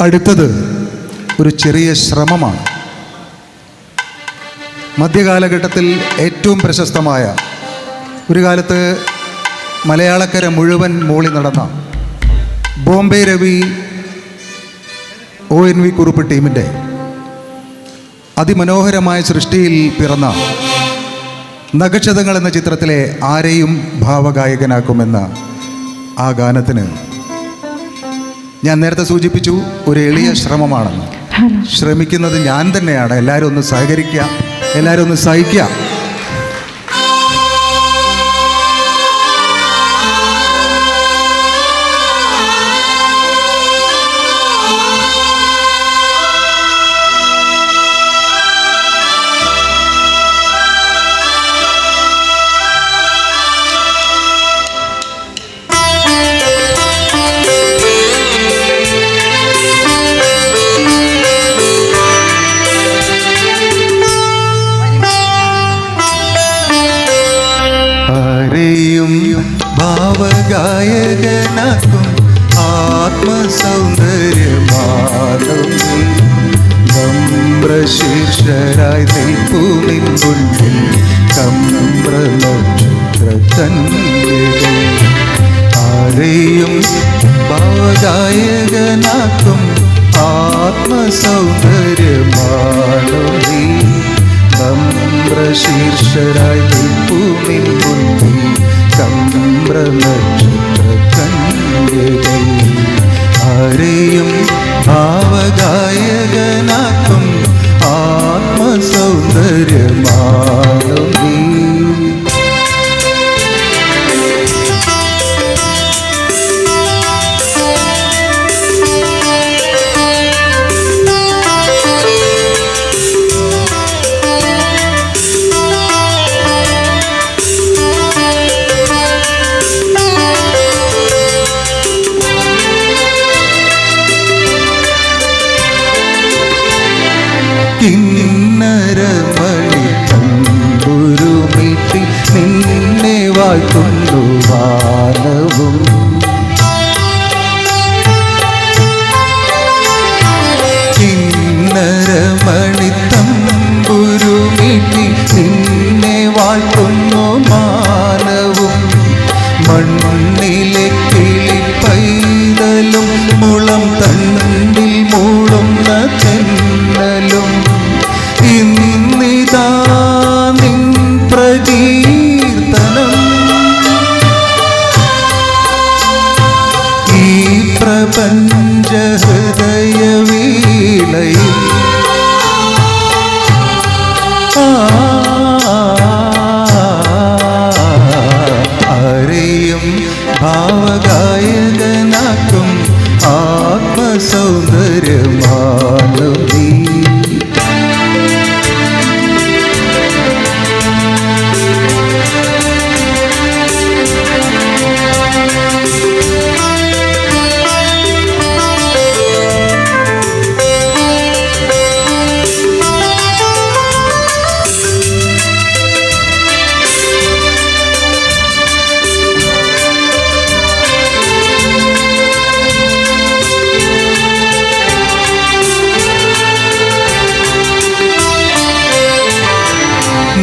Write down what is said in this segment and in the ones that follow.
അടുത്തത് ഒരു ചെറിയ ശ്രമമാണ്. മധ്യകാലഘട്ടത്തിൽ ഏറ്റവും പ്രശസ്തമായ, ഒരു കാലത്ത് മലയാളക്കര മുഴുവൻ മൂളി നടന്ന ബോംബെ രവി ONV കുറുപ്പ് ടീമിൻ്റെ അതിമനോഹരമായ സൃഷ്ടിയിൽ പിറന്ന നഖക്ഷതങ്ങൾ എന്ന ചിത്രത്തിലെ ആരെയും ഭാവഗായകനാക്കുമെന്ന ആ ഗാനത്തിന് ഞാൻ നേരത്തെ സൂചിപ്പിച്ചു, ഒരു എളിയ ശ്രമമാണെന്ന്. ശ്രമിക്കുന്നത് ഞാൻ തന്നെയാണ്. എല്ലാവരും ഒന്ന് സഹകരിക്കുക, എല്ലാവരും ഒന്ന് സഹിക്കുക. ഭാവഗായകനാക്കും ആത്മസൗന്ദര്യമാകും നമ്രശീർഷരായി നിൽപ്പൂനിൻ മുന്നിൽ കമ്പ്രനക്ഷത്രകന്യകേ. ആരെയും ഭാവഗായകനാക്കും ആത്മസൗന്ദര്യമാകും നമ്രശീർഷരായി നിൽപ്പൂനിൻ മുന്നിൽ കമ്പ്രനക്ഷത്രകന്യകേ. ആരെയും ഭാവഗായകനാക്കും ആത്മസൗന്ദര്യമാകും നീ. കിന്നരമണി തമ്പുരുമീട്ടി നിന്നെ വാഴ്ത്തുന്നു വാനവും. കിന്നരമണി തമ്പുരുമീട്ടി നിന്നെ വാഴ്ത്തുന്നു മാനവും. മണ്ണിലെ കിളി പൈതലും മുളം തണ്ടിൽ മൂടുന്ന തെന്നലും ഇന്നിതാ നിൻ പ്രകീർത്തനം ഈ പ്രപഞ്ച ഹൃദയ വീണയിൽ. ആരെയും ഭാവഗായകനാക്കും ആത്മസൗന്ദര്യമാകും നീ.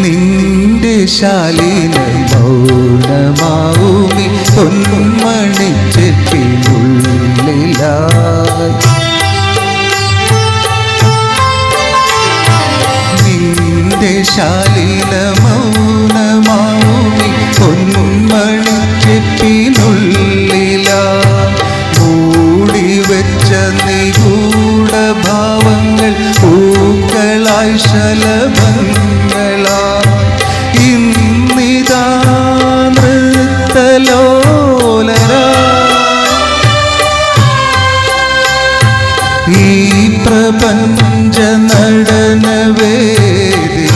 നിന്റെ ശാലീന മൗനമാവുമി പൊന്മണിച്ചെപ്പിനുള്ളിലായി. നിന്റെ ശാലീന മൗനമാവുമി പൊന്മണിച്ചെപ്പിനുള്ളിലായി. മൂടിവെച്ച നിഗൂഢഭാവങ്ങൾ പൂക്കളായി ശലഭങ്ങളായി. ഇന്നിതാ നൃത്തലോലരായി ഈ പ്രപഞ്ച നടനവേദി.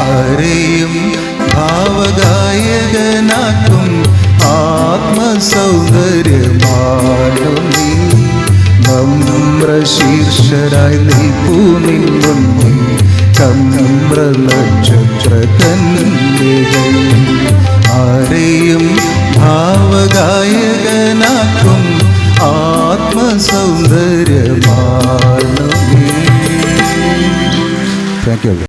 ആരെയും ഭാവഗായകനാക്കും ആത്മസൗന്ദര്യമാകും നീ. നമ്രശീർഷരായി നിൽപ്പൂനിൻ മുന്നിൽ കമ്പ്രനക്ഷത്രകന്യകേ. സൗന്ദര്യമാണ്. Thank U.